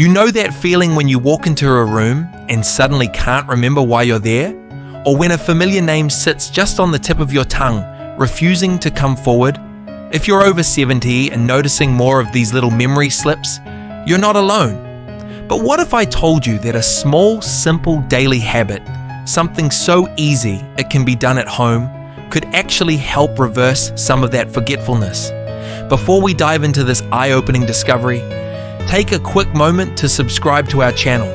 You know that feeling when you walk into a room and suddenly can't remember why you're there? Or when a familiar name sits just on the tip of your tongue, refusing to come forward? If you're over 70 and noticing more of these little memory slips, you're not alone. But what if I told you that a small, simple daily habit, something so easy it can be done at home, could actually help reverse some of that forgetfulness? Before we dive into this eye-opening discovery, take a quick moment to subscribe to our channel.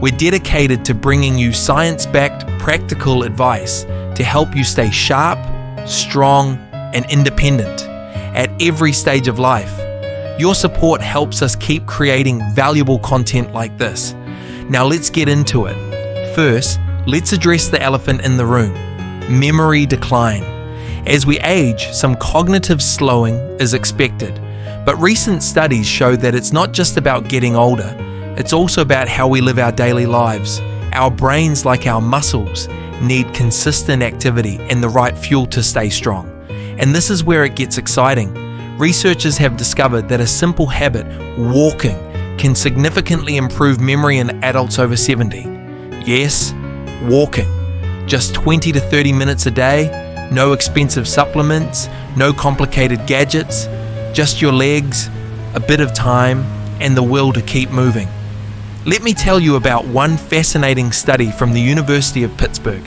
We're dedicated to bringing you science-backed, practical advice to help you stay sharp, strong, and independent at every stage of life. Your support helps us keep creating valuable content like this. Now let's get into it. First, let's address the elephant in the room: memory decline. As we age, some cognitive slowing is expected, but recent studies show that it's not just about getting older, it's also about how we live our daily lives. Our brains, like our muscles, need consistent activity and the right fuel to stay strong. And this is where it gets exciting. Researchers have discovered that a simple habit, walking, can significantly improve memory in adults over 70. Yes, walking. Just 20 to 30 minutes a day, no expensive supplements, no complicated gadgets, just your legs, a bit of time, and the will to keep moving. Let me tell you about one fascinating study from the University of Pittsburgh.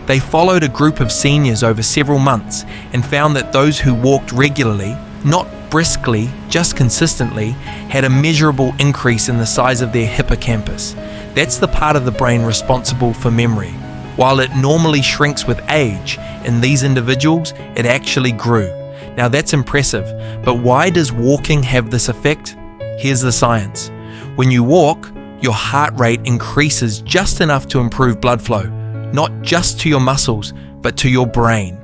They followed a group of seniors over several months and found that those who walked regularly, not briskly, just consistently, had a measurable increase in the size of their hippocampus. That's the part of the brain responsible for memory. While it normally shrinks with age, in these individuals, it actually grew. Now that's impressive, but why does walking have this effect? Here's the science. When you walk, your heart rate increases just enough to improve blood flow, not just to your muscles, but to your brain.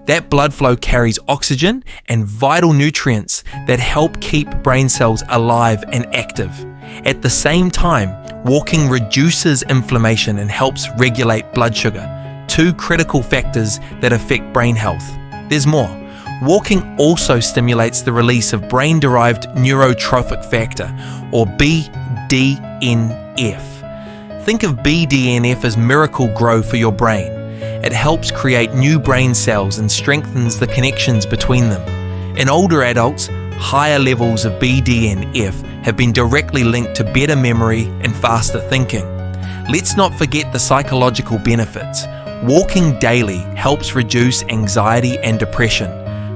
That blood flow carries oxygen and vital nutrients that help keep brain cells alive and active. At the same time, walking reduces inflammation and helps regulate blood sugar, two critical factors that affect brain health. There's more. Walking also stimulates the release of brain-derived neurotrophic factor, or BDNF. Think of BDNF as miracle grow for your brain. It helps create new brain cells and strengthens the connections between them. In older adults, higher levels of BDNF have been directly linked to better memory and faster thinking. Let's not forget the psychological benefits. Walking daily helps reduce anxiety and depression,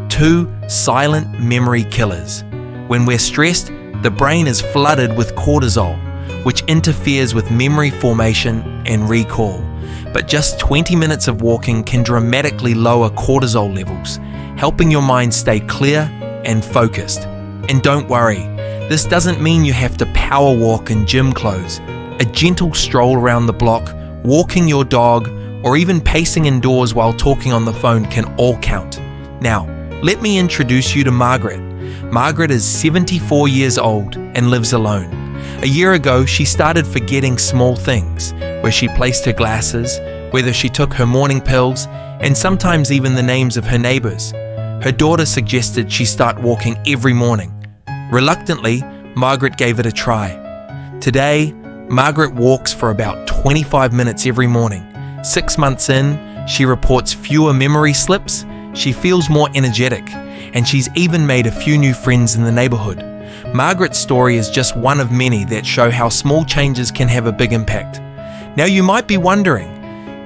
two silent memory killers. When we're stressed, the brain is flooded with cortisol, which interferes with memory formation and recall. But just 20 minutes of walking can dramatically lower cortisol levels, helping your mind stay clear and focused. And don't worry, this doesn't mean you have to power walk in gym clothes. A gentle stroll around the block, walking your dog, or even pacing indoors while talking on the phone can all count. Now, let me introduce you to Margaret. Margaret is 74 years old and lives alone. A year ago, she started forgetting small things, where she placed her glasses, whether she took her morning pills, and sometimes even the names of her neighbors. Her daughter suggested she start walking every morning. Reluctantly, Margaret gave it a try. Today, Margaret walks for about 25 minutes every morning. 6 months in, she reports fewer memory slips, she feels more energetic, and she's even made a few new friends in the neighborhood. Margaret's story is just one of many that show how small changes can have a big impact. Now you might be wondering,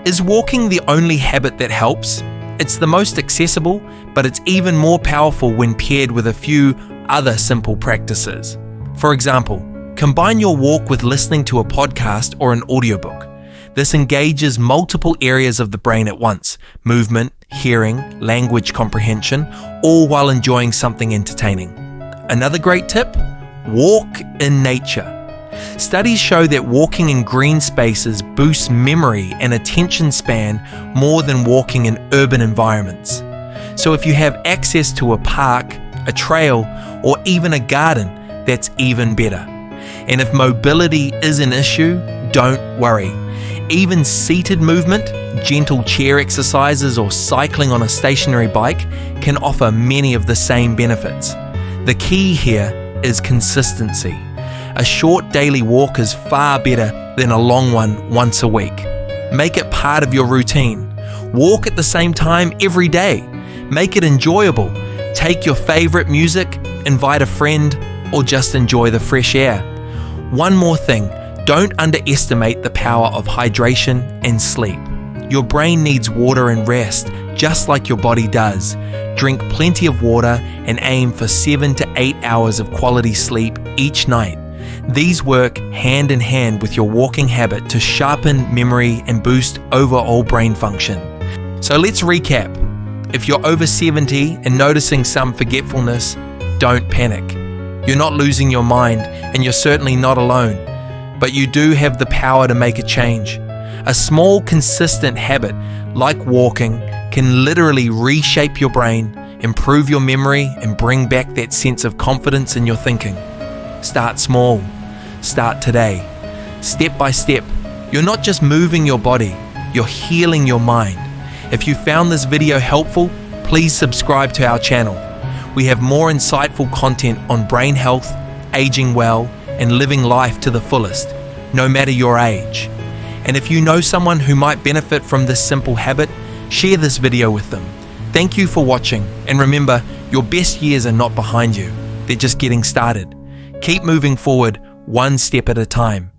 is walking the only habit that helps? It's the most accessible, but it's even more powerful when paired with a few other simple practices. For example, combine your walk with listening to a podcast or an audiobook. This engages multiple areas of the brain at once: movement, hearing, language comprehension, all while enjoying something entertaining. Another great tip: walk in nature. Studies show that walking in green spaces boosts memory and attention span more than walking in urban environments. So if you have access to a park, a trail, or even a garden, that's even better. And if mobility is an issue, don't worry. Even seated movement, gentle chair exercises, or cycling on a stationary bike can offer many of the same benefits. The key here is consistency. A short daily walk is far better than a long one once a week. Make it part of your routine. Walk at the same time every day. Make it enjoyable. Take your favorite music, invite a friend, or just enjoy the fresh air. One more thing, don't underestimate the power of hydration and sleep. Your brain needs water and rest, just like your body does. Drink plenty of water and aim for 7 to 8 hours of quality sleep each night. These work hand in hand with your walking habit to sharpen memory and boost overall brain function. So let's recap. If you're over 70 and noticing some forgetfulness, don't panic. You're not losing your mind, and you're certainly not alone. But you do have the power to make a change. A small, consistent habit, like walking, can literally reshape your brain, improve your memory, and bring back that sense of confidence in your thinking. Start small. Start today. Step by step. You're not just moving your body, you're healing your mind. If you found this video helpful, please subscribe to our channel. We have more insightful content on brain health, aging well, and living life to the fullest, no matter your age. And if you know someone who might benefit from this simple habit, share this video with them. Thank you for watching, and remember, your best years are not behind you, they're just getting started. Keep moving forward, one step at a time.